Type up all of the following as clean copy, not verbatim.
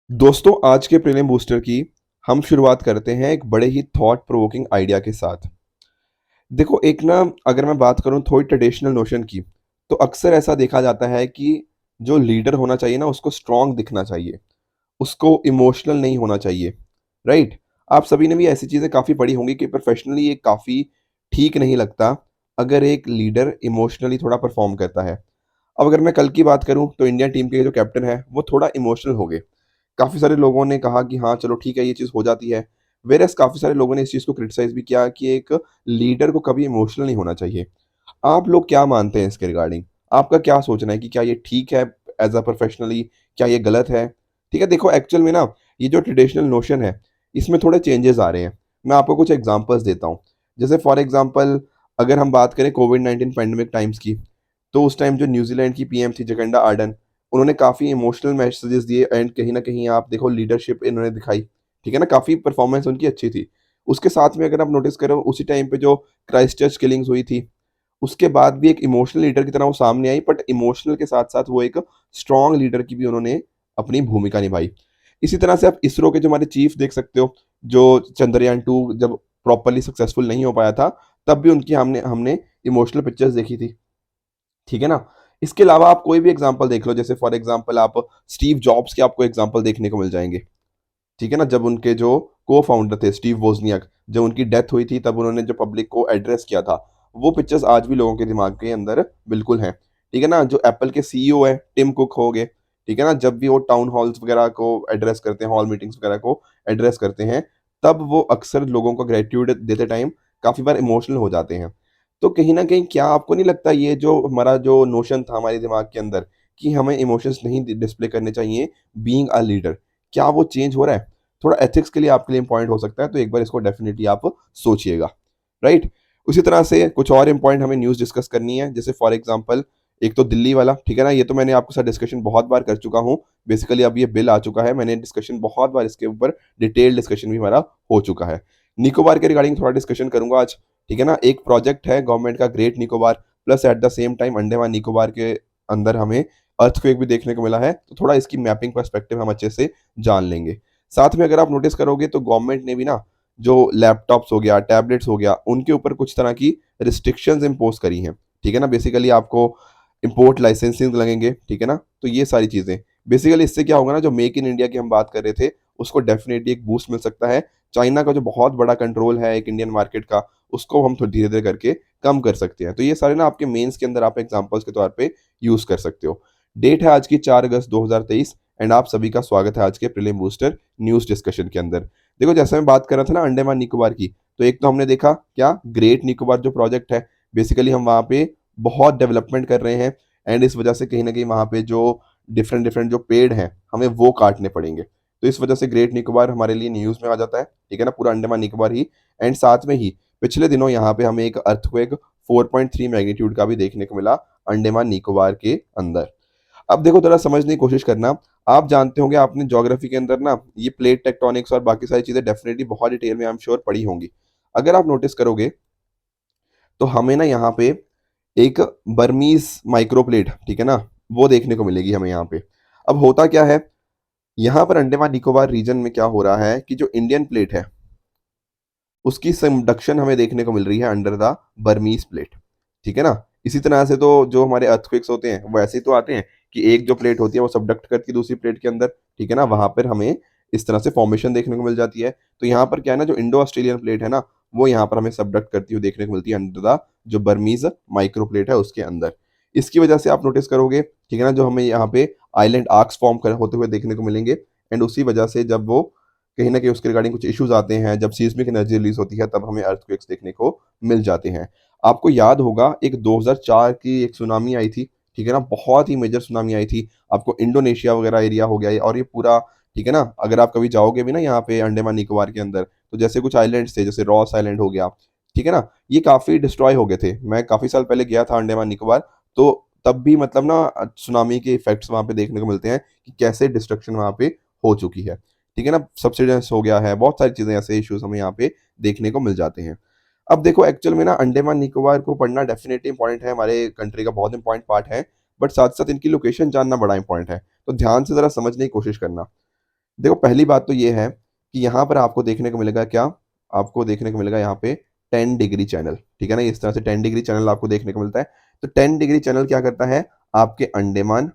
दोस्तों आज के प्रीलिम बूस्टर की हम शुरुआत करते हैं एक बड़े ही थॉट प्रोवोकिंग आइडिया के साथ। देखो एक ना, अगर मैं बात करूं थोड़ी ट्रेडिशनल नोशन की, तो अक्सर ऐसा देखा जाता है कि जो लीडर होना चाहिए ना उसको स्ट्रांग दिखना चाहिए, उसको इमोशनल नहीं होना चाहिए। राइट। आप सभी ने भी ऐसी चीज़ें काफ़ी पढ़ी होंगी कि प्रोफेशनली ये काफ़ी ठीक नहीं लगता अगर एक लीडर इमोशनली थोड़ा परफॉर्म करता है। अब अगर मैं कल की बात करूं तो इंडिया टीम के जो कैप्टन है वो थोड़ा इमोशनल हो गए। काफ़ी सारे लोगों ने कहा कि हाँ चलो ठीक है ये चीज़ हो जाती है। वेरएस काफ़ी सारे लोगों ने इस चीज़ को क्रिटिसाइज़ भी किया कि एक लीडर को कभी इमोशनल नहीं होना चाहिए। आप लोग क्या मानते हैं इसके रिगार्डिंग? आपका क्या सोचना है कि क्या ये ठीक है एज़ अ प्रोफेशनली, क्या ये गलत है? ठीक है, देखो एक्चुअल में ना ये जो ट्रेडिशनल नोशन है, इसमें थोड़े चेंजेस आ रहे हैं। मैं आपको कुछ एग्ज़ाम्पल्स देता हूँ। जैसे फॉर एग्ज़ाम्पल अगर हम बात करें कोविड-19 पैंडेमिक टाइम्स की, तो उस टाइम जो न्यूज़ीलैंड की पीएम थी जैकिंडा आर्डर्न, उन्होंने काफ़ी इमोशनल मैसेजेस दिए एंड कहीं न कहीं आप देखो लीडरशिप इन्होंने दिखाई। ठीक है ना? काफ़ी परफ़ॉर्मेंस उनकी अच्छी थी। उसके साथ में अगर आप नोटिस करो उसी टाइम पे जो क्राइस्टचर्च किलिंग्स हुई थी, उसके बाद भी एक इमोशनल लीडर की तरह वो सामने आई, बट इमोशनल के साथ-साथ वो एक स्ट्रॉन्ग लीडर की भी उन्होंने अपनी भूमिका निभाई। इसी तरह से आप इसरो के जो हमारे चीफ देख सकते हो, जो चंद्रयान 2 जब प्रॉपर्ली सक्सेसफुल नहीं हो पाया था, तब भी उनकी हमने हमने इमोशनल पिक्चर्स देखी थी। ठीक है ना? इसके अलावा आप कोई भी एग्ज़ाम्पल देख लो, जैसे फॉर एग्ज़ाम्पल आप स्टीव जॉब्स के आपको एग्ज़ाम्पल देखने को मिल जाएँगे। ठीक है ना? जब उनके जो को-फाउंडर थे स्टीव वोज़नियाक, जब उनकी डेथ हुई थी तब उन्होंने जो पब्लिक को एड्रेस किया था, वो पिक्चर्स आज भी लोगों के दिमाग के अंदर बिल्कुल हैं। ठीक है ना? जो एप्पल के सीईओ हैं, टिम कुक हो गए, ठीक है ना? जब भी वो टाउन हॉल्स वगैरह को एड्रेस करते हैं, हॉल मीटिंग्स वगैरह को एड्रेस करते हैं, तब वो अक्सर लोगों को ग्रैटिट्यूड देते टाइम काफ़ी बार इमोशनल हो जाते हैं। तो कहीं न कहीं क्या आपको नहीं लगता ये जो हमारा जो नोशन था हमारे दिमाग के अंदर कि हमें इमोशंस नहीं डिस्प्ले करने चाहिए बीइंग अ लीडर, क्या वो चेंज हो रहा है? थोड़ा एथिक्स के लिए आपके लिए इम्पॉर्टेंट हो सकता है, तो एक बार इसको डेफ़िनिटली आप सोचिएगा, राइट? उसी तरह से कुछ और इम्पॉर्टेंट हमें न्यूज़ डिस्कस करनी है, जैसे फॉर एग्ज़ाम्पल एक तो दिल्ली वाला, ठीक है ना? ये तो मैंने आपके साथ डिस्कशन बहुत बार कर चुका हूँ। बेसिकली अब ये बिल आ चुका है, मैंने डिस्कशन बहुत बार इसके ऊपर डिटेल्ड डिस्कशन भी हमारा हो चुका है। निकोबार के रिगार्डिंग थोड़ा डिस्कशन करूँगा आज, ठीक है ना? एक प्रोजेक्ट है गवर्नमेंट का great Nicobar, plus at the same time Andaman Nicobar के अंदर हमें अर्थक्वेक भी देखने को मिला है, तो थोड़ा इसकी मैपिंग पर्सपेक्टिव हम अच्छे से जान लेंगे। साथ में अगर आप नोटिस करोगे तो गवर्नमेंट ने भी ना जो लैपटॉप्स हो गया, टैबलेट्स हो गया, उनके ऊपर कुछ तरह की रिस्ट्रिक्शंस इम्पोज़ करी हैं। ठीक है ना? बेसिकली आपको इम्पोर्ट लाइसेंसिंग लगेंगे, ठीक है ना? तो ये सारी चीज़ें। बेसिकली इससे क्या होगा ना, जो मेक इन इंडिया की हम बात कर रहे थे, उसको डेफ़िनिटली एक बूस्ट मिल सकता है। चाइना का जो बहुत बड़ा कंट्रोल है एक इंडियन मार्केट का, उसको हम थोड़ा धीरे-धीरे करके कम कर सकते हैं। तो ये सारे ना आपके मेंस के अंदर आप एग्ज़ाम्पल्स के तौर पे यूज़ कर सकते हो। डेट है आज की 4 अगस्त 2023 एंड आप सभी का स्वागत है आज के प्रीलिम बूस्टर न्यूज़ डिस्कशन के अंदर। देखो जैसे मैं बात कर रहा था ना अंडमान निकोबार की, तो एक तो हमने देखा क्या ग्रेट निकोबार जो प्रोजेक्ट है, बेसिकली हम वहाँ पे बहुत डेवलपमेंट कर रहे हैं एंड इस वजह से कहीं न कहीं वहाँ पे जो डिफरेंट डिफरेंट जो पेड़ हैं, हमें वो काटने पड़ेंगे। तो इस वजह से ग्रेट निकोबार हमारे लिए न्यूज़ में आ जाता है, ठीक है ना? पूरा अंडमान निकोबार ही एंड साथ में ही पिछले दिनों यहाँ पे हमें एक अर्थक्वेक 4.3 मैग्नीट्यूड का भी देखने को मिला अंडमान निकोबार के अंदर। अब देखो ज़रा समझने की कोशिश करना, आप जानते होंगे आपने ज्योग्राफी के अंदर ना ये प्लेट टेक्टोनिक्स और बाकी सारी चीज़ें डेफिनिटली बहुत डिटेल में आई एम श्योर पढ़ी होंगी। अगर आप नोटिस करोगे तो हमें ना यहाँ पे एक बर्मीज़ माइक्रोप्लेट, ठीक है ना? वो देखने को मिलेगी हमें यहाँ पे। अब होता क्या है, यहाँ पर अंडमान निकोबार रीजन में क्या हो रहा है कि जो इंडियन प्लेट है, उसकी सबडक्शन हमें देखने को मिल रही है अंडर द बर्मीज़ प्लेट, ठीक है ना? इसी तरह से तो जो हमारे अर्थक्वेक्स होते हैं, वो ऐसे ही तो आते हैं कि एक जो प्लेट होती है वो सबडक्ट करती है दूसरी प्लेट के अंदर, ठीक है ना? वहाँ पर हमें इस तरह से फॉर्मेशन देखने को मिल जाती है। तो यहाँ पर क्या है ना, जो इंडो ऑस्ट्रेलियन प्लेट है ना, वो यहाँ पर हमें सबडक्ट करती हुई देखने को मिलती है अंडर द जो बर्मीज़ माइक्रो प्लेट है उसके अंदर। इसकी वजह से आप नोटिस करोगे, ठीक है ना, जो हमें यहाँ पे आइलैंड आर्क्स फॉर्म कर होते हुए देखने को मिलेंगे एंड उसी वजह से जब वो कहीं न कहीं उसके रिगार्डिंग कुछ इश्यूज़ आते हैं, जब सीस्मिक एनर्जी रिलीज़ होती है तब हमें अर्थक्वेक्स देखने को मिल जाते हैं। आपको याद होगा एक 2004 की एक सुनामी आई थी, ठीक है ना? बहुत ही मेजर सुनामी आई थी। आपको इंडोनेशिया वगैरह एरिया हो गया ये और ये पूरा, ठीक है ना? अगर आप कभी जाओगे भी ना यहाँ पे अंडमान निकोबार के अंदर, तो जैसे कुछ आइलैंड्स थे, जैसे रॉस आइलैंड हो गया, ठीक है ना? ये काफ़ी डिस्ट्रॉय हो गए थे। मैं काफ़ी साल पहले गया था अंडमान निकोबार, तो तब भी मतलब ना सुनामी के इफ़ेक्ट्स वहाँ पे देखने को मिलते हैं कि कैसे डिस्ट्रक्शन वहाँ पे हो चुकी है। ठीक है ना? सब्सिडेंस हो गया है, बहुत सारी चीज़ें ऐसे इश्यूज़ हमें यहाँ पे देखने को मिल जाते हैं। अब देखो एक्चुअल में ना अंडमान निकोबार को पढ़ना डेफ़िनेटली इम्पोर्टेंट है, हमारे कंट्री का बहुत इम्पोर्टेंट पार्ट है, बट साथ-साथ इनकी लोकेशन जानना बड़ा इम्पोर्टेंट है। तो ध्यान से ज़रा समझने की कोशिश करना। देखो पहली बात तो ये है कि यहाँ पर आपको देखने को मिलेगा क्या, आपको देखने को मिलेगा यहाँ पे 10 डिग्री चैनल, ठीक है ना? इस तरह से 10 डिग्री चैनल आपको देखने को मिलता है। तो 10 डिग्री चैनल क्या करता है, आपके अंडमान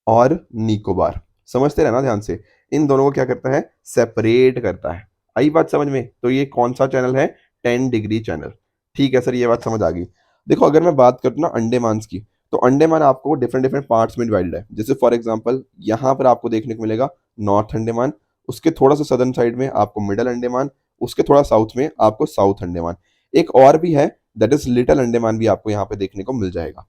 और निकोबार, समझते रहना ध्यान से, इन दोनों को क्या करता है, सेपरेट करता है। आई बात समझ में? तो ये कौन सा चैनल है, 10 डिग्री चैनल। ठीक है सर, ये बात समझ आ गई। देखो अगर मैं बात करूँ ना अंडमान की, तो अंडमान आपको डिफरेंट डिफरेंट पार्ट्स में डिवाइडेड है। जैसे फॉर एग्जांपल यहाँ पर आपको देखने को मिलेगा नॉर्थ अंडमान, उसके थोड़ा सा सदर्न साइड में आपको मिडल अंडमान, उसके थोड़ा साउथ में आपको साउथ अंडमान। एक और भी है, दैट इज लिटिल अंडमान, भी आपको यहाँ पे देखने को मिल जाएगा।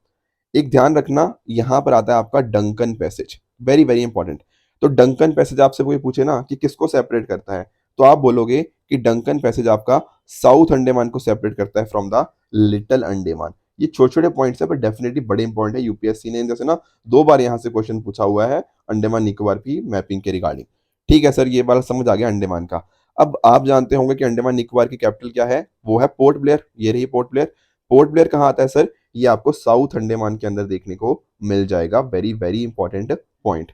एक ध्यान रखना, यहां पर आता है आपका Duncan passage, very very important. तो डंकन पैसेज आपसे कोई पूछे ना कि किसको सेपरेट करता है, तो आप बोलोगे कि डंकन पैसेज आपका साउथ अंडमान को सेपरेट करता है फ्रॉम द लिटिल अंडमान। ये छोटे छोटे पॉइंट्स है, पर डेफिनेटली बड़े इंपॉर्टेंट है। यूपीएससी ने जैसे ना 2 बार यहाँ से क्वेश्चन पूछा हुआ है अंडमान निकोबार की मैपिंग के रिगार्डिंग। ठीक है सर, ये बात समझ आ गया अंडमान का। अब आप जानते होंगे कि अंडमान निकोबार की कैपिटल क्या है, वो है पोर्ट ब्लेयर। ये रही पोर्ट ब्लेयर। पोर्ट ब्लेयर कहाँ आता है सर, ये आपको साउथ अंडमान के अंदर देखने को मिल जाएगा। Very very important point.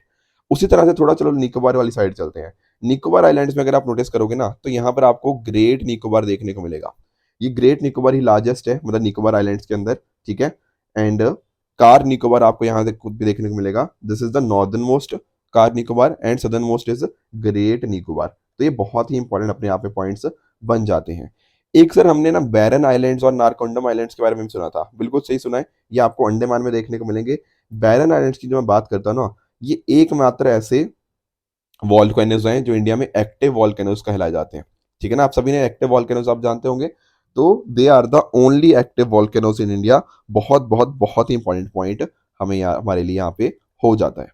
उसी तरह से थोड़ा चलो निकोबार वाली साइड चलते हैं। निकोबार आइलैंड्स में अगर आप नोटिस करोगे ना, तो यहाँ पर आपको ग्रेट निकोबार देखने को मिलेगा। ये ग्रेट निकोबार ही लार्जेस्ट है, मतलब निकोबार आइलैंड्स के अंदर, ठीक है। एंड कार निकोबार आपको यहाँ खुद भी देखने को मिलेगा। This is the northern most car Nicobar and southern most is great Nicobar. तो ये बहुत ही इंपॉर्टेंट अपने आप में पॉइंट्स बन जाते हैं। एक सर हमने ना बैरन आइलैंड्स और नारकोंडम आइलैंड्स के बारे में भी सुना था, बिल्कुल सही सुना है। ये आपको अंडमान में देखने को मिलेंगे। बैरन आइलैंड्स की जो मैं बात करता हूँ ना, ये एकमात्र ऐसे वॉल्केनोज हैं जो इंडिया में एक्टिव वॉल्केनोज कहलाए जाते हैं। ठीक है ना, आप सभी ने एक्टिव वॉल्केनोज आप जानते होंगे। तो they are the only active volcanoes in India. बहुत बहुत बहुत ही इंपॉर्टेंट पॉइंट हमें यहाँ, हमारे लिए यहाँ पे हो जाता है।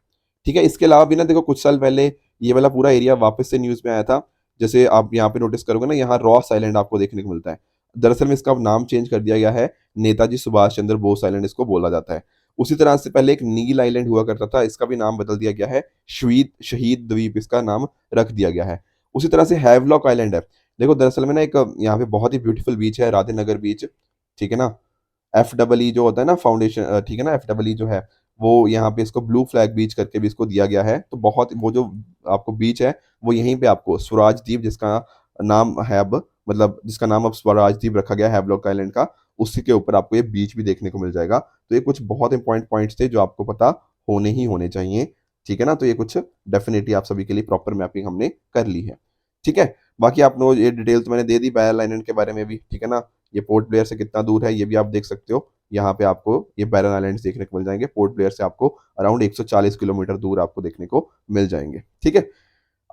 ठीक है, इसके अलावा भी ना देखो कुछ साल पहले ये वाला पूरा एरिया वापस से न्यूज में आया था। जैसे आप यहाँ पे नोटिस करोगे ना, यहाँ रॉस आइलैंड आपको देखने को मिलता है। दरअसल में इसका नाम चेंज कर दिया गया है, नेताजी सुभाष चंद्र बोस आइलैंड इसको बोला जाता है। उसी तरह से पहले एक नील आइलैंड हुआ करता था, इसका भी नाम बदल दिया गया है, शहीद शहीद द्वीप इसका नाम रख दिया गया है। उसी तरह से हैवलॉक आइलैंड है। देखो दरअसल में ना एक यहाँ पे बहुत ही ब्यूटीफुल बीच है, राधेनगर बीच, ठीक है ना। एफ डबल ई जो होता है ना फाउंडेशन, ठीक है ना, एफ डबल ई जो है वो यहाँ पे इसको ब्लू फ्लैग बीच करके भी इसको दिया गया है। तो बहुत वो जो आपको बीच है, वो यहीं पे आपको स्वराज द्वीप, जिसका नाम है अब, मतलब जिसका नाम अब स्वराज द्वीप रखा गया है हैवलॉक आइलैंड का, उसी के ऊपर आपको ये बीच भी देखने को मिल जाएगा। तो ये कुछ बहुत इंपॉर्टेंट पॉइंट्स थे जो आपको पता होने ही होने चाहिए। ठीक है ना, तो ये कुछ डेफिनेटली आप सभी के लिए प्रॉपर मैपिंग हमने कर ली है। ठीक है, बाकी आप लोग ये डिटेल तो मैंने दे दी बैरल आइलैंड के बारे में भी, ठीक है ना। ये पोर्ट ब्लेयर से कितना दूर है ये भी आप देख सकते हो। यहाँ पे आपको ये बैरल आइलैंड्स देखने को मिल जाएंगे। पोर्ट ब्लेयर से आपको अराउंड 140 किलोमीटर दूर आपको देखने को मिल जाएंगे। ठीक है,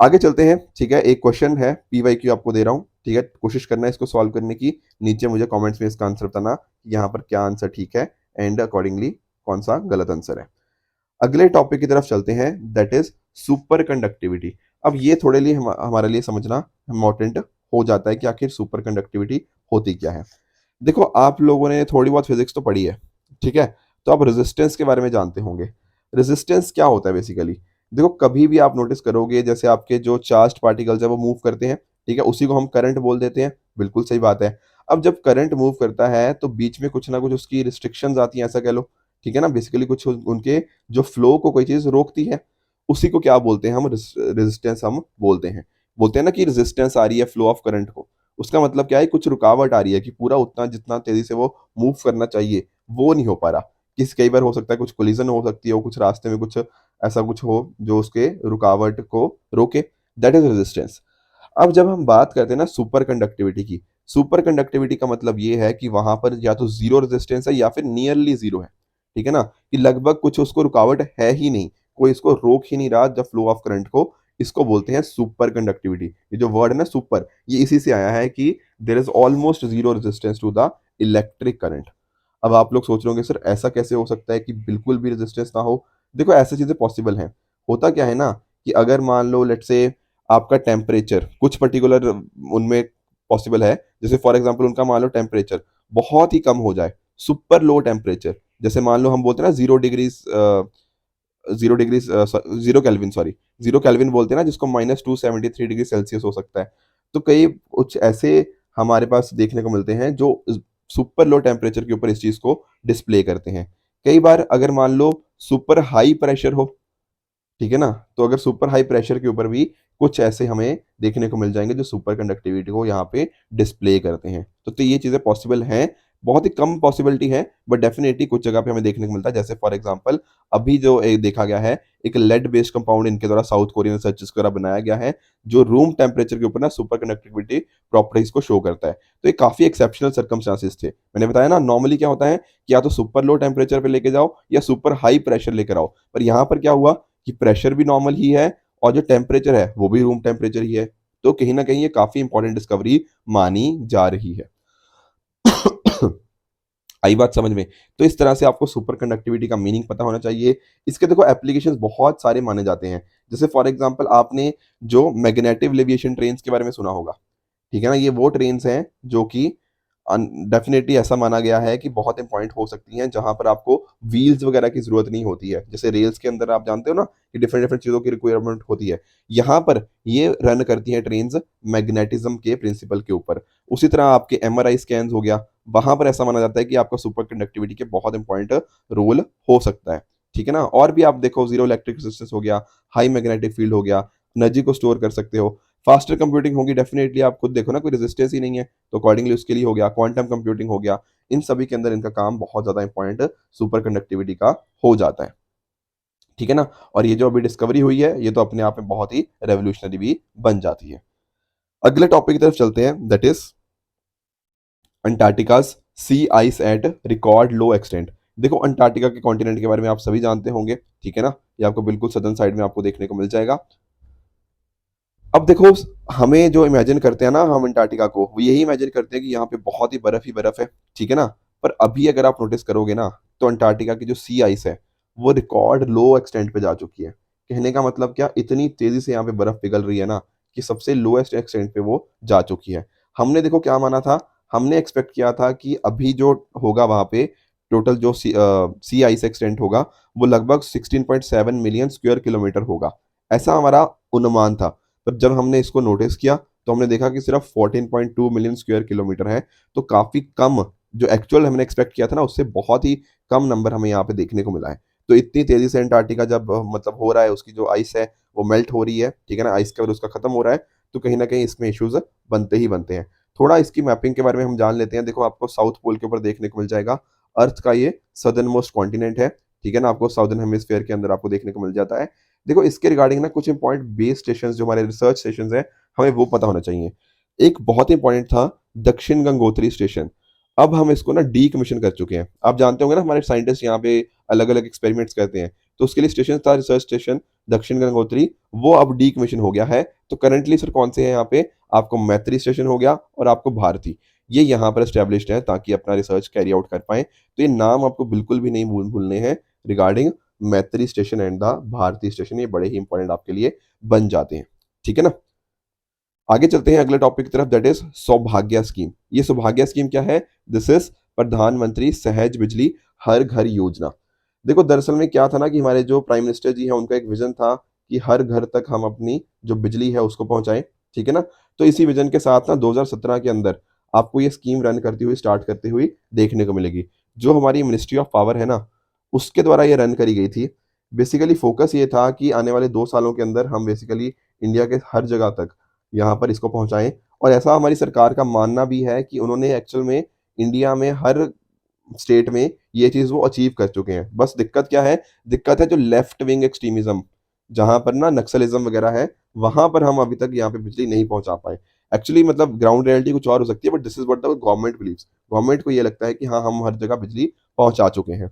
आगे चलते हैं। ठीक है, एक क्वेश्चन है, पीवाईक्यू आपको दे रहा हूँ, ठीक है। कोशिश करना है इसको सॉल्व करने की। नीचे मुझे कमेंट्स में इसका आंसर बताना कि यहाँ पर क्या आंसर ठीक है एंड अकॉर्डिंगली कौन सा गलत आंसर है। अगले टॉपिक की तरफ चलते हैं, दैट इज सुपर कंडक्टिविटी। अब ये थोड़े लिए हमारे लिए समझना इम्पोर्टेंट हो जाता है कि आखिर सुपर कंडक्टिविटी होती क्या है। देखो आप लोगों ने थोड़ी बहुत फिजिक्स तो पढ़ी है, ठीक है। तो आप रेजिस्टेंस के बारे में जानते होंगे। रेजिस्टेंस क्या होता है बेसिकली। देखो कभी भी आप नोटिस करोगे, जैसे आपके जो चार्ज्ड पार्टिकल्स है वो मूव करते हैं, ठीक है, उसी को हम करंट बोल देते हैं। बिल्कुल सही बात है। अब जब करंट मूव करता है तो बीच में कुछ ना कुछ उसकी रिस्ट्रिक्शंस आती हैं, ऐसा कह लो, ठीक है ना। बेसिकली कुछ उनके जो फ्लो को कोई चीज रोकती है, उसी को क्या बोलते हैं हम, रेजिस्टेंस हम बोलते हैं। बोलते हैं ना कि रेजिस्टेंस आ रही है फ्लो ऑफ करंट को, उसका मतलब क्या है, कुछ रुकावट आ रही है कि पूरा उतना जितना तेजी से वो मूव करना चाहिए वो नहीं हो पा रहा। किस कई बार हो सकता है कुछ कोलिजन हो सकती हो, कुछ रास्ते में कुछ ऐसा कुछ हो जो उसके रुकावट को रोके, दैट इज रेजिस्टेंस। अब जब हम बात करते हैं ना सुपर कंडक्टिविटी की, सुपर कंडक्टिविटी का मतलब ये है कि वहां पर या तो जीरो रेजिस्टेंस है या फिर नियरली जीरो है, ठीक है ना, कि लगभग कुछ उसको रुकावट है ही नहीं, कोई इसको रोक ही नहीं रहा जब फ्लो ऑफ करंट को। इसको बोलते हैं सुपर कंडक्टिविटी। ये जो वर्ड है ना सुपर, ये इसी से आया है कि there is almost zero resistance to the electric current. अब आप लोग सोच रहे होंगे सर ऐसा कैसे हो सकता है कि बिल्कुल भी रेजिस्टेंस ना हो। देखो ऐसी चीजें पॉसिबल हैं। होता क्या है ना, कि अगर मान लो लेट से आपका टेम्परेचर कुछ पर्टिकुलर उनमें पॉसिबल है, जैसे फॉर एग्जांपल उनका मान लो टेम्परेचर बहुत ही कम हो जाए, सुपर लो टेम्परेचर, जैसे मान लो हम बोलते हैं ना 0 degree, 0 degree, zero kelvin, sorry, zero kelvin बोलते हैं ना जिसको -273 डिग्री सेल्सियस हो सकता है। तो कई कुछ ऐसे हमारे पास देखने को मिलते हैं जो सुपर लो टेम्परेचर के ऊपर इस चीज को डिस्प्ले करते हैं। कई बार अगर मान लो सुपर हाई प्रेशर हो, ठीक है ना, तो अगर सुपर हाई प्रेशर के ऊपर भी कुछ ऐसे हमें देखने को मिल जाएँगे जो सुपर कंडक्टिविटी को यहाँ पे डिस्प्ले करते हैं। तो ये चीज़ें पॉसिबल हैं, बहुत ही कम पॉसिबिलिटी है, बट डेफ़िनिटली कुछ जगह पे हमें देखने को मिलता है। जैसे फॉर एग्ज़ाम्पल अभी जो देखा गया है, एक लेड बेस्ड कंपाउंड इनके द्वारा साउथ कोरियन रिसर्चर्स द्वारा बनाया गया है, जो रूम टेम्परेचर के ऊपर ना सुपर कंडक्टिविटी प्रॉपर्टीज़ को शो करता है। तो ये काफ़ी एक्सेप्शनल सर्कमस्टेंसेस थे। मैंने बताया ना नॉर्मली क्या होता है कि या तो सुपर लो टेम्परेचर पे लेके जाओ या सुपर हाई प्रेशर लेकर आओ। पर यहाँ पर क्या हुआ कि प्रेशर भी नॉर्मल ही है और जो टेम्परेचर है वो भी रूम टेम्परेचर ही है। तो कहीं न कहीं ये काफ़ी इंपॉर्टेंट डिस्कवरी मानी जा रही है। आई बात समझ में? तो इस तरह से आपको सुपर कंडक्टिविटी का मीनिंग पता होना चाहिए। इसके देखो एप्लीकेशंस बहुत सारे माने जाते हैं। जैसे फॉर एग्ज़ाम्पल आपने जो मैग्नेटिक लेविएशन ट्रेन्स के बारे में सुना होगा। ठीक है ना? ये वो ट्रेन्स हैं जो कि डेफ़िनेटली ऐसा माना गया है कि बहुत इम्पोर्टेंट हो सकती हैं, जहाँ पर आपको व्हील्स वगैरह की ज़रूरत नहीं होती है। जैसे रेल्स के अंदर आप जानते हो ना कि डिफरेंट-डिफरेंट चीज़ों की रिक्वायरमेंट होती है। यहाँ पर ये रन करती हैं ट्रेन्स मैग्नेटिज़्म के प्रिंसिपल के ऊपर। उसी तरह आपके एमआरआई स्कैन्स हो गया, वहाँ पर ऐसा माना जाता है कि आपका सुपर कंडक्टिविटी के बहुत इम्पोर्टेंट रोल हो सकता है। ठीक है ना? और भी आप देखो ज़ीरो इलेक्ट्रिक रेजिस्टेंस हो गया, हाई मैग्नेटिक फील्ड हो गया, एनर्जी को स्टोर कर सकते हो। फास्टर कंप्यूटिंग होगी डेफ़िनेटली आप खुद देखो ना कोई रेजिस्टेंस ही नहीं है, तो अकॉर्डिंगली उसके लिए हो गया, क्वांटम कंप्यूटिंग हो गया, इन सभी के अंदर इनका काम बहुत ज़्यादा इम्पोर्टेंट सुपर कंडक्टिविटी का हो जाता है। ठीक है ना? और ये जो अभी डिस्कवरी हुई है, ये तो अपने आप में बहुत ही रेवोल्यूशनरी भी बन जाती है। अगले टॉपिक की तरफ चलते हैं that is Antarctica's sea ice at record low extent. देखो अंटार्कटिका के कॉन्टिनेंट के बारे में आप सभी जानते होंगे, ठीक है ना? ये आपको बिल्कुल सदर्न साइड में आपको देखने को मिल जाएगा। अब देखो हमें जो इमेजिन करते हैं ना हम अंटार्कटिका को, वो यही इमेजिन करते हैं कि यहाँ पे बहुत ही बर्फ है, ठीक है ना? पर अभी अगर आप नोटिस करोगे ना, तो अंटार्कटिका की जो सी आइस है, वो रिकॉर्ड लो एक्सटेंट पे जा चुकी है। कहने का मतलब क्या, इतनी तेज़ी से यहाँ पे बर्फ पिघल रही है ना, कि सबसे लोएस्ट एक्सटेंट पे वो जा चुकी है। हमने देखो क्या माना था, हमने एक्सपेक्ट किया था कि अभी जो होगा वहाँ पे, टोटल जो सी आइस एक्सटेंट होगा, वो लगभग 16.7 मिलियन स्क्वायर किलोमीटर होगा। ऐसा हमारा अनुमान था। पर जब हमने इसको नोटिस किया, तो हमने देखा कि सिर्फ 14.2 मिलियन स्क्वायर किलोमीटर है, तो काफ़ी कम, जो एक्चुअल हमने एक्सपेक्ट किया था ना, उससे बहुत ही कम नंबर हमें यहाँ पे देखने को मिला है। तो इतनी तेज़ी से अंटार्कटिका जब मतलब हो रहा है, उसकी जो आइस है, वो मेल्ट हो रही है, ठीक है ना? आइस कवर उसका खत्म हो रहा है, तो कहीं न कहीं इसमें इश्यूज़ बनते ही बनते हैं। थोड़ा इसकी मैपिंग के बारे में हम जान लेते हैं। देखो आपको साउथ पोल के ऊपर देखने को मिल जाएगा, अर्थ का ये सदर्न मोस्ट कॉन्टिनेंट है, ठीक है ना? आपको साउदर्न हेमिस्फीयर के अंदर आपको देखने को मिल जाता है। देखो इसके रिगार्डिंग ना कुछ इम्पोर्टेंट बेस स्टेशंस जो हमारे रिसर्च स्टेशंस हैं, हमें वो पता होना चाहिए। एक बहुत इंपॉर्टेंट था दक्षिण गंगोत्री स्टेशन। अब हम इसको ना डीकमीशन कर चुके हैं। आप जानते होंगे ना हमारे साइंटिस्ट यहाँ पे अलग-अलग एक्सपेरिमेंट्स करते हैं। तो उसके लिए स्टेशन था, रिसर्च स्टेशन दक्षिण गंगोत्री, वो अब डीकमीशन हो गया है। तो करंटली सर कौन से हैं यहाँ पे? आपको मैत्री स्टेशन हो गया और आपको भारती। ये यहाँ पर एस्टेब्लिश्ड है ताकि अपना रिसर्च कैरी आउट कर पाएँ। तो ये नाम आपको बिल्कुल भी नहीं भूलने हैं regarding Maitri station and the Bharati station. ये बड़े ही इंपॉर्टेंट आपके लिए बन जाते हैं। ठीक है ना? आगे चलते हैं अगले टॉपिक की तरफ दैट इज सौभाग्य स्कीम। ये सौभाग्य स्कीम क्या है? दिस इज प्रधानमंत्री सहज बिजली हर घर योजना। देखो दरअसल में क्या था ना कि हमारे जो प्राइम मिनिस्टर जी हैं उनका एक विजन था कि हर घर तक हम अपनी जो बिजली है उसको पहुंचाएं, ठीक है ना? तो इसी विजन के साथ ना 2017 के अंदर आपको ये स्कीम रन करती हुई स्टार्ट करती हुई देखने को मिलेगी। जो हमारी मिनिस्ट्री ऑफ पावर है ना, उसके द्वारा ये रन करी गई थी। बेसिकली फोकस ये था कि आने वाले 2 सालों के अंदर हम बेसिकली इंडिया के हर जगह तक यहाँ पर इसको पहुँचाएँ। और ऐसा हमारी सरकार का मानना भी है कि उन्होंने एक्चुअल में इंडिया में हर स्टेट में ये चीज़ वो अचीव कर चुके हैं। बस दिक्कत क्या है? दिक्कत है जो लेफ्ट विंग एक्सट्रीमिज़्म, जहाँ पर ना नक्सलिज़्म वगैरह है, वहाँ पर हम अभी तक यहाँ पे बिजली नहीं पहुँचा पाए। एक्चुअली मतलब ग्राउंड रियलिटी कुछ और हो सकती है, but this is what the government believes. Government को ये लगता है कि हाँ, हम हर जगह बिजली पहुँचा चुके हैं।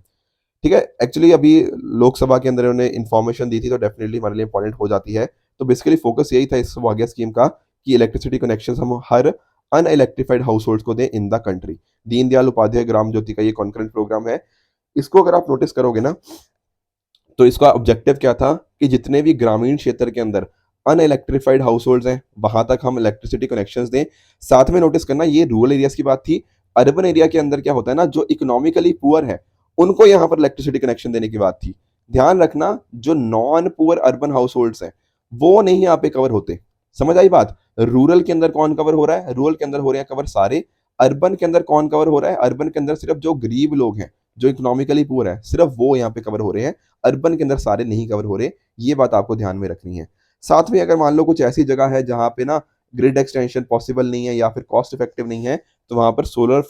ठीक है? एक्चुअली अभी लोकसभा के अंदर उन्होंने इन्फॉर्मेशन दी थी, तो डेफिनिटली हमारे लिए इम्पोर्टेंट हो जाती है। तो बेसिकली फोकस यही था इस सौभाग्य स्कीम का कि इलेक्ट्रिसिटी कनेक्शंस हम हर अनइलेक्ट्रिफाइड हाउसहोल्ड्स को दें in the country. Deendayal Upadhyaya Gram Jyoti का ये कॉन्करेंट प्रोग्राम है। इसको अगर आप नोटिस करोगे ना, तो इसका ऑब्जेक्टिव क्या था कि जितने भी ग्रामीण क्षेत्र के अंदर अनइलेक्ट्रिफाइड हाउसहोल्ड्स हैं, वहां तक हम इलेक्ट्रिसिटी कनेक्शंस दें। साथ में नोटिस करना ये रूरल एरियाज की बात थी। अर्बन एरिया के अंदर क्या होता है ना, जो इकोनॉमिकली पुअर है उनको यहाँ पर इलेक्ट्रिसिटी कनेक्शन देने की बात थी। ध्यान रखना जो नॉन पुअर अर्बन हाउसहोल्ड्स हैं वो नहीं यहाँ पे कवर होते। समझ आई बात? रूरल के अंदर कौन कवर हो रहा है? रूरल के अंदर हो रहे हैं कवर सारे। अर्बन के अंदर कौन कवर हो रहा है? अर्बन के अंदर सिर्फ जो गरीब लोग हैं, जो इकोनॉमिकली पुअर है, सिर्फ वो यहाँ पे कवर हो रहे हैं। अर्बन के अंदर सारे नहीं कवर हो रहे, ये बात आपको ध्यान में रखनी है। साथ में अगर मान लो कुछ ऐसी जगह है जहाँ पे ना ग्रिड एक्सटेंशन पॉसिबल नहीं है या फिर कॉस्ट इफेक्टिव नहीं है, तो वहाँ पर solar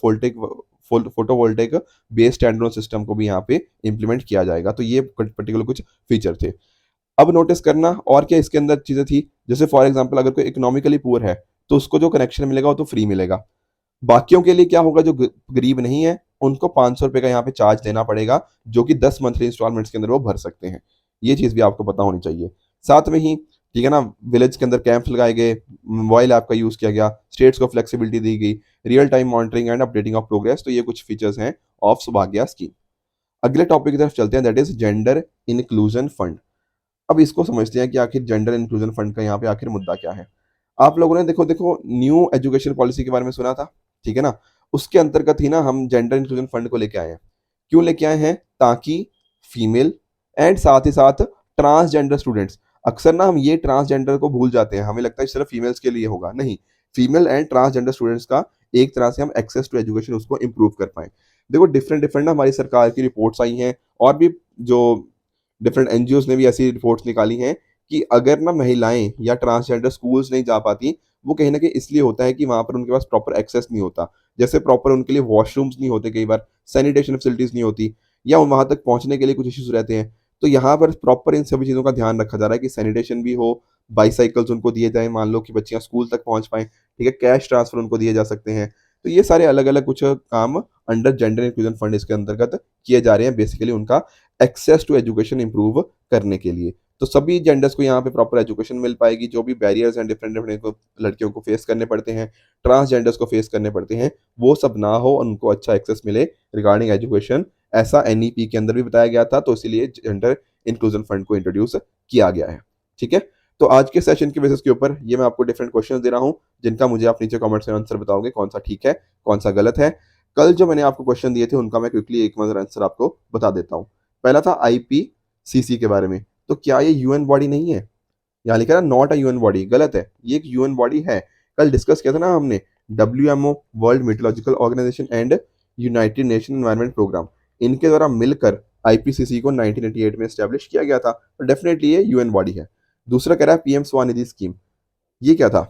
photovoltaic based standard system को भी यहाँ पे इम्प्लीमेंट किया जाएगा। तो ये पर्टिकुलर कुछ फीचर थे। अब नोटिस करना और क्या इसके अंदर चीज़ें थी, जैसे फॉर एग्जांपल अगर कोई इकोनॉमिकली पुअर है, तो उसको जो कनेक्शन मिलेगा वो तो फ्री मिलेगा। बाकियों के लिए क्या होगा, जो गरीब नहीं है, उनको ₹500 का यहाँ पे चार्ज देना पड़ेगा, जो कि 10 मंथली इंस्टॉलमेंट्स के अंदर वो भर सकते हैं। ये चीज़ भी आपको पता होनी चाहिए। साथ में ही ठीक है ना, विलेज के अंदर कैंप्स लगाए गए, मोबाइल ऐप का यूज़ किया गया, स्टेट्स को फ्लेक्सिबिलिटी दी गई, real time monitoring and updating of progress. तो ये कुछ फीचर्स हैं ऑफ सौभाग्या स्कीम। अगले टॉपिक की तरफ चलते हैं, that is gender inclusion fund. अब इसको समझते हैं कि आखिर जेंडर इंक्लूजन फंड का यहाँ पे आखिर मुद्दा क्या है। आप लोगों ने देखो देखो न्यू एजुकेशन पॉलिसी के बारे में सुना था, ठीक है ना। उसके अंतर्गत ही ना हम जेंडर इंक्लूजन फंड को लेके आए हैं। क्यों लेके आए हैं, ताकि फीमेल एंड साथ ही साथ ट्रांसजेंडर स्टूडेंट्स, अक्सर ना हम ये ट्रांसजेंडर को भूल जाते हैं, हमें लगता है सिर्फ फीमेल्स के लिए होगा, नहीं। फीमेल एंड ट्रांसजेंडर स्टूडेंट्स का एक तरह से हम एक्सेस टू एजुकेशन उसको इम्प्रूव कर पाए। देखो डिफरेंट डिफरेंट ना हमारी सरकार की रिपोर्ट्स आई हैं, और भी जो डिफरेंट एनजीओज ने भी ऐसी रिपोर्ट्स निकाली हैं कि अगर ना महिलाएं या ट्रांसजेंडर स्कूल्स नहीं जा पाती, वो कहीं ना कहीं इसलिए होता है कि वहां पर उनके पास प्रॉपर एक्सेस नहीं होता। जैसे प्रॉपर उनके लिए वॉशरूम्स नहीं होते, कई बार सैनिटेशन फैसिलिटीज नहीं होती, या वहां तक पहुंचने के लिए कुछ इश्यूज रहते हैं। तो यहाँ पर प्रॉपर इन सभी चीज़ों का ध्यान रखा जा रहा है कि सैनिटेशन भी हो, बाईसाइकिल्स उनको दिए जाए, मान लो कि बच्चियां स्कूल तक पहुंच पाएं, ठीक है, कैश ट्रांसफर उनको दिए जा सकते हैं। तो ये सारे अलग अलग कुछ काम अंडर जेंडर इंक्लूजन फंड इसके अंतर्गत किए जा रहे हैं, बेसिकली उनका एक्सेस टू एजुकेशन इंप्रूव करने के लिए। तो सभी जेंडर्स को यहाँ पे प्रॉपर एजुकेशन मिल पाएगी, जो भी बैरियर्स हैं डिफरेंट डिफरेंट को लड़कियों को फेस करने पड़ते हैं, ट्रांसजेंडर्स को फेस करने पड़ते हैं, वो सब ना हो और उनको अच्छा एक्सेस मिले रिगार्डिंग एजुकेशन। ऐसा एनईपी के अंदर भी बताया गया था, तो इसीलिए जेंडर इंक्लूजन फंड को इंट्रोड्यूस किया गया है। ठीक है, तो आज के सेशन के बेसिस के ऊपर ये मैं आपको डिफरेंट क्वेश्चन दे रहा हूँ, जिनका मुझे आप नीचे कमेंट्स में आंसर बताओगे कौन सा ठीक है, कौन सा गलत है। कल जो मैंने आपको क्वेश्चन दिए थे उनका मैं क्विकली एक नजर आंसर आपको बता देता हूँ। पहला था आईपीसीसी के बारे में, तो क्या ये यूएन बॉडी नहीं है? यहाँ लिखा ना नॉट अ यूएन बॉडी, गलत है, ये एक यूएन बॉडी है। कल डिस्कस किया था ना हमने, WMO world meteorological organization and United Nation environment programme, इनके द्वारा मिलकर आईपीसीसी को 1988 में एस्टेब्लिश किया गया था, तो डेफिनेटली ये यूएन बॉडी है। दूसरा कह रहा है पीएम स्वनिधि स्कीम, ये क्या था?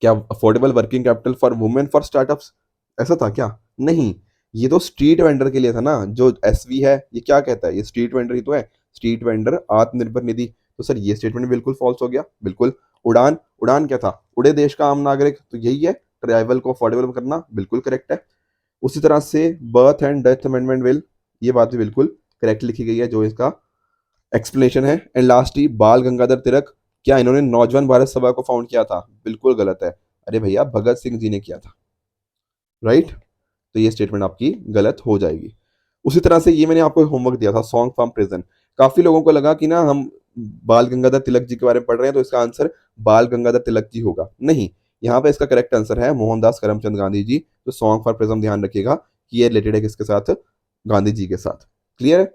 क्या affordable working capital for women for startups, ऐसा था क्या? नहीं, ये तो स्ट्रीट वेंडर के लिए था ना। जो एसवी है ये क्या कहता है, ये स्ट्रीट वेंडर ही तो है, स्ट्रीट वेंडर आत्मनिर्भर निधि। तो सर ये स्टेटमेंट बिल्कुल फॉल्स हो गया, बिल्कुल। उड़ान, उड़ान क्या था? उड़े देश का आम नागरिक, तो यही है, ट्रैवल को अफोर्डेबल करना, बिल्कुल करेक्ट है। उसी तरह से birth and death amendment bill, ये बात भी बिल्कुल करेक्ट लिखी गई है, जो इसका एक्सप्लेनेशन है। एंड लास्टली बाल गंगाधर तिलक, क्या इन्होंने नौजवान भारत सभा को फाउंड किया था? बिल्कुल गलत है, अरे भैया भगत सिंह जी ने किया था, राइट। तो ये स्टेटमेंट आपकी गलत हो जाएगी। उसी तरह से ये मैंने आपको होमवर्क दिया था, सॉन्ग फ्रॉम प्रिजन। काफी लोगों को लगा कि ना हम बाल गंगाधर तिलक जी के बारे में पढ़ रहे हैं, तो इसका आंसर बाल गंगाधर तिलक जी होगा, नहीं। यहाँ पे इसका करेक्ट आंसर है मोहनदास करमचंद गांधी जी। तो सॉन्ग फॉर प्रिजन ध्यान रखिएगा कि ये रिलेटेड है किसके साथ, गांधी जी के साथ। क्लियर है?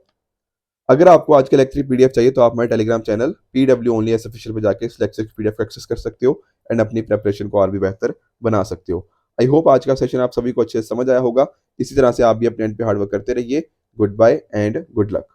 अगर आपको आज के लेक्चर की पीडीएफ चाहिए तो आप हमारे Telegram channel PW only S official पे जाके इस लेक्चर की पीडीएफ को एक्सेस कर सकते हो एंड अपनी प्रेपरेशन को और भी बेहतर बना सकते हो। आई होप आज का सेशन आप सभी को अच्छे से समझ आया होगा। इसी तरह से आप भी अपने एंड पे हार्डवर्क करते रहिए। Goodbye and good luck.